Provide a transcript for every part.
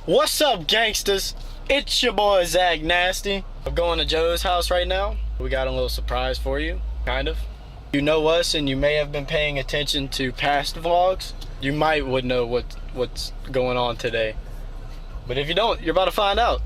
What's up, gangsters? It's your boy Zach Nasty. I'm going to Joe's house right now. We got a little surprise for you, kind of. You know us and you may have been paying attention to past vlogs. You would know what's going on today. But if you don't, you're about to find out.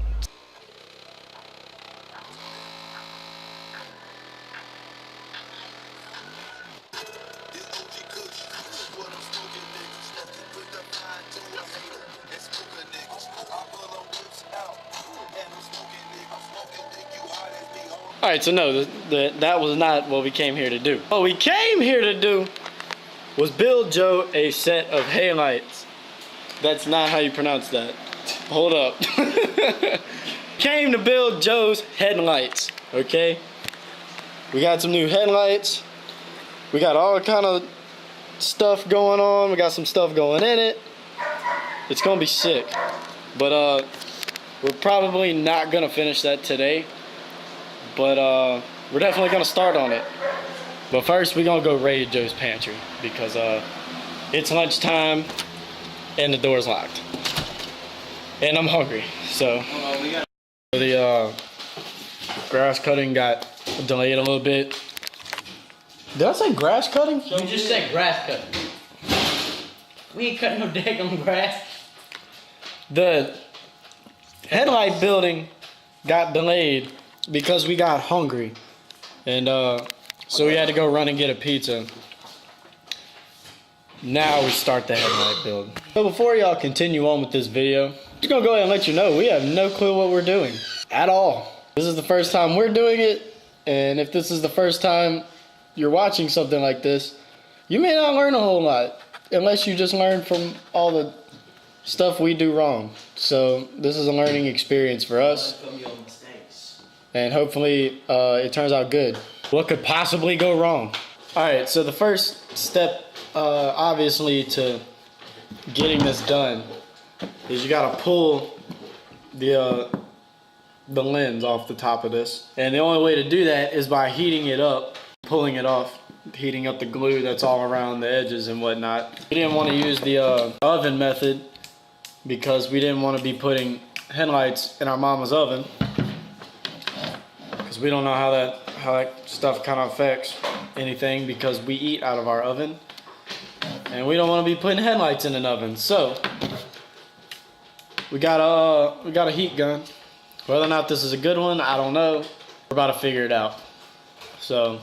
Alright, so no, that was not what we came here to do. What we came here to do was build Joe a set of headlights. That's not how you pronounce that. Hold up. Came to build Joe's headlights, okay? We got some new headlights. We got all kind of stuff going on. We got some stuff going in it. It's gonna be sick. But we're probably not gonna finish that today. But we're definitely gonna start on it. But first we're gonna go raid Joe's pantry because it's lunchtime and the door's locked. And I'm hungry, so the grass cutting got delayed a little bit. Did I say grass cutting? You just said grass cutting. We ain't cutting no daggone grass. The headlight building got delayed because we got hungry, and so we had to go run and get a pizza. Now we start the headlight build. So before y'all continue on with this video, I'm just gonna go ahead and let you know we have no clue what we're doing at all. This is the first time we're doing it, and if this is the first time you're watching something like this, you may not learn a whole lot unless you just learn from all the stuff we do wrong. So this is a learning experience for us. And hopefully it turns out good. What could possibly go wrong? All right, so the first step, obviously, to getting this done is you gotta pull the lens off the top of this. And the only way to do that is by heating it up, pulling it off, heating up the glue that's all around the edges and whatnot. We didn't want to use the oven method because we didn't want to be putting headlights in our mama's oven. We don't know how that stuff kind of affects anything because we eat out of our oven, and we don't want to be putting headlights in an oven. So we got a heat gun. Whether or not this is a good one, I don't know. We're about to figure it out. So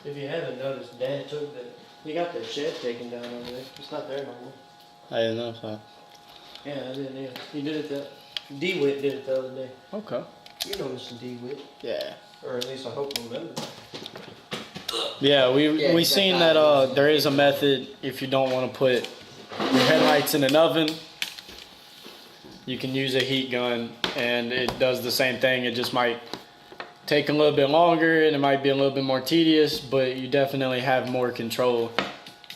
if you haven't noticed, Dad took he got the shed taken down over there. It's not there no more. I didn't know that. Yeah, I didn't either. He did it D-Wit did it the other day. Okay. You know Mr. D-Wit. Yeah. Or at least I hope you remember. Yeah, we seen that there is a method if you don't want to put your headlights in an oven. You can use a heat gun and it does the same thing. It just might take a little bit longer and it might be a little bit more tedious, but you definitely have more control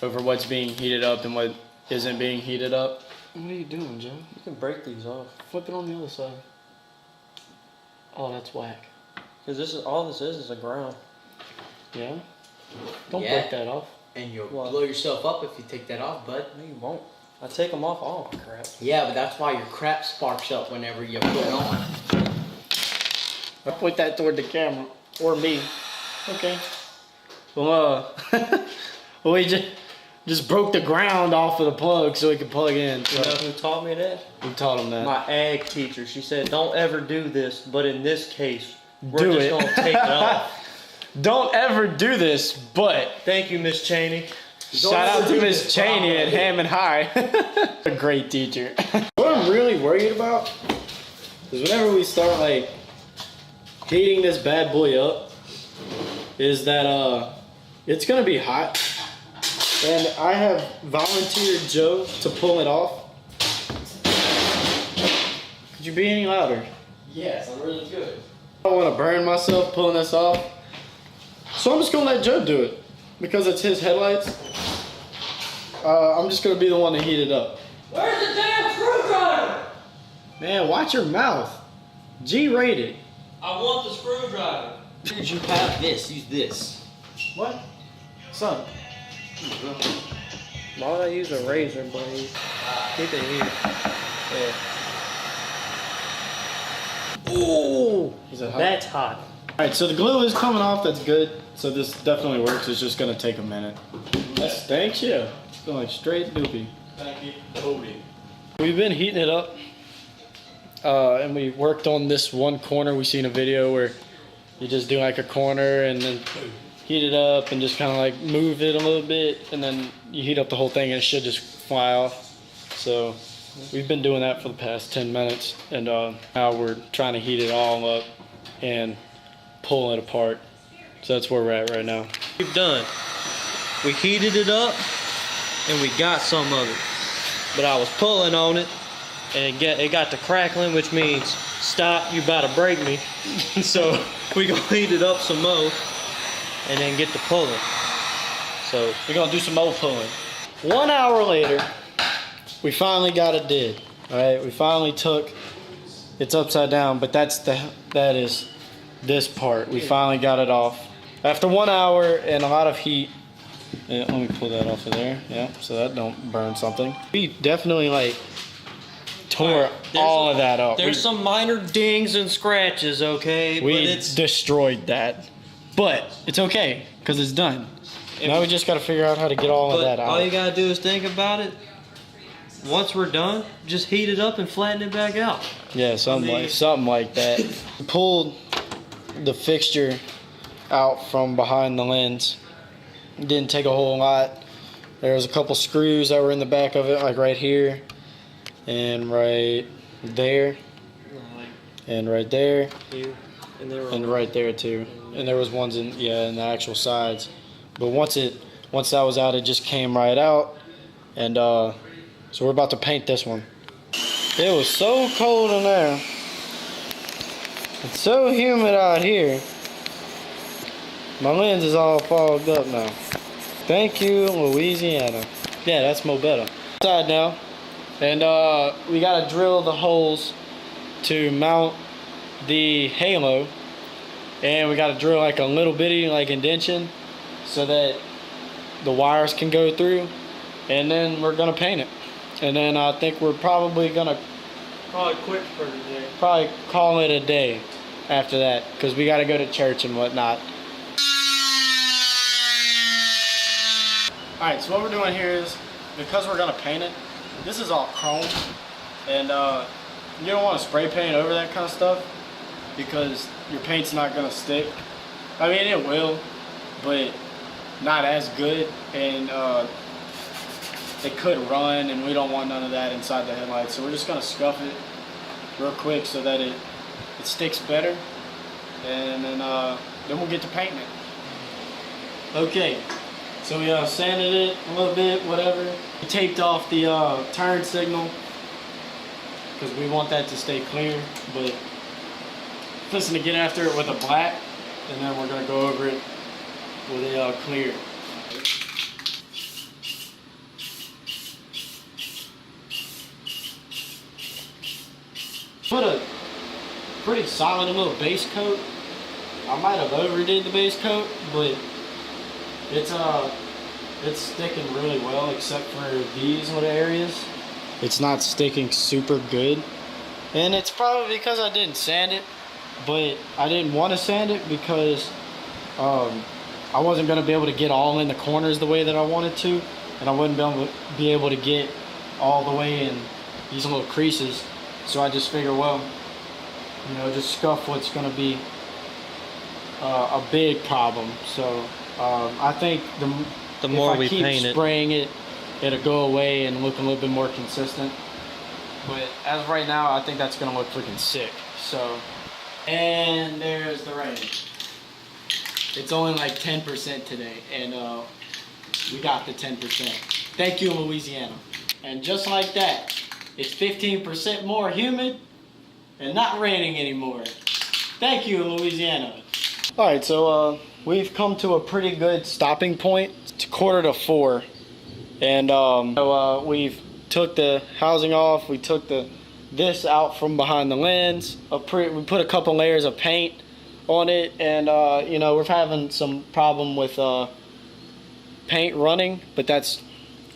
over what's being heated up and what isn't being heated up. What are you doing, Joe? You can break these off. Flip it on the other side. Oh, that's whack. Because all this is a ground. Yeah? Don't break that off. And you'll blow yourself up if you take that off, bud. No, you won't. I take them off all crap. Yeah, but that's why your crap sparks up whenever you put it on. I point that toward the camera. Or me. Okay. Well, we just broke the ground off of the plug so we could plug in. So. You know who taught me that? Who taught him that? My ag teacher. She said, don't ever do this, but in this case, we're do just it. going to take it off. Don't ever do this, but... Thank you, Miss Cheney. Shout out to Miss Cheney at Hammond High. A great teacher. What I'm really worried about is whenever we start like heating this bad boy up, is that it's gonna be hot. And I have volunteered Joe to pull it off. Could you be any louder? Yes, I'm really good. I don't want to burn myself pulling this off. So I'm just gonna let Joe do it. Because it's his headlights. I'm just gonna be the one to heat it up. Where's the damn screwdriver? Man, watch your mouth. G-rated. I want the screwdriver. Did you have this? Use this. What? Son. Why would I use a razor blade? Keep it here. Yeah. Ooh, Is it hot? that's hot. Alright, so the glue is coming off, that's good. So this definitely works, it's just gonna take a minute. That stinks, yeah. It's going straight doopy. Thank you. Cody. We've been heating it up. And we worked on this one corner. We seen a video where you just do like a corner and then heat it up and just kind of like move it a little bit, and then you heat up the whole thing and it should just fly off. So we've been doing that for the past 10 minutes, and now we're trying to heat it all up and pull it apart. So that's where we're at right now. We've done. We heated it up and we got some of it. But I was pulling on it and it got to crackling, which means stop, you about to break me. So we gonna heat it up some more and then get to pulling. So We're gonna do some more pulling. 1 hour later, we finally got it did. All right, we finally took. It's upside down, but that is this part. We finally got it off after 1 hour and a lot of heat. Yeah, let me pull that off of there. Yeah, so that don't burn something. We definitely like tore all of that up. There's some minor dings and scratches, okay? We but it's destroyed that, but it's okay because it's done. Now we just got to figure out how to get all of that out. All you gotta do is think about it. Once we're done, just heat it up and flatten it back out. Yeah, something like that. We pulled the fixture out from behind the lens. It didn't take a whole lot. There was a couple screws that were in the back of it, like right here, and right there, and right there, Here, and right there too. And there was ones in in the actual sides. But once that was out, it just came right out, and so we're about to paint this one. It was so cold in there. It's so humid out here. My lens is all fogged up now. Thank you, Louisiana. Yeah, that's more better. Inside now, and we gotta drill the holes to mount the halo, and we gotta drill like a little bitty like indentation so that the wires can go through, and then we're gonna paint it. And then I think we're probably gonna quit for today. probably call it a day after that, because we gotta go to church and whatnot. Alright, so what we're doing here is, because we're gonna paint it, this is all chrome, and you don't want to spray paint over that kind of stuff because your paint's not gonna stick. I mean, it will, but not as good, and it could run, and we don't want none of that inside the headlights. So we're just gonna scuff it real quick so that it sticks better, and then we'll get to painting it. Okay, so we sanded it a little bit, whatever. We taped off the turn signal because we want that to stay clear, but listen, to get after it with a black, and then we're gonna go over it with a clear. Put a pretty solid little base coat. I might have overdid the base coat, but it's sticking really well, except for these little areas. It's not sticking super good, and it's probably because I didn't sand it. But I didn't want to sand it because I wasn't going to be able to get all in the corners the way that I wanted to, and I wouldn't be able to get all the way in these little creases. So I just figured, well, you know, just scuff what's going to be a big problem. So I think the more we paint it, spraying it, it'll go away and look a little bit more consistent. But as of right now, I think that's going to look freaking sick. So, and there's the rain. It's only like 10% today, and we got the 10%. Thank you, Louisiana. And just like that, it's 15% more humid and not raining anymore. Thank you, Louisiana. All right, so we've come to a pretty good stopping point. It's 3:45, and so we've took the housing off. We took this out from behind the lens. We put a couple layers of paint on it, and you know, we're having some problem with paint running, but that's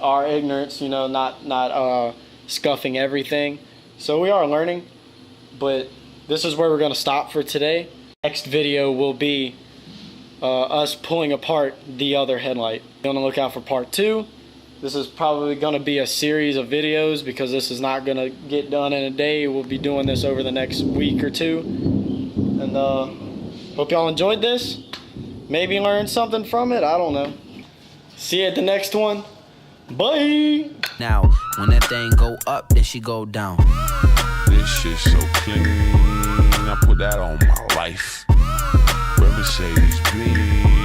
our ignorance, you know, not scuffing everything. So we are learning, but this is where we're gonna stop for today. Next video will be us pulling apart the other headlight. Be on the lookout for part 2. This is probably gonna be a series of videos because this is not gonna get done in a day. We'll be doing this over the next week or 2. And hope y'all enjoyed this. Maybe learned something from it, I don't know. See you at the next one. Bye! Now, when that thing go up, then she go down. This shit so clean, I put that on my life. Mercedes Benz.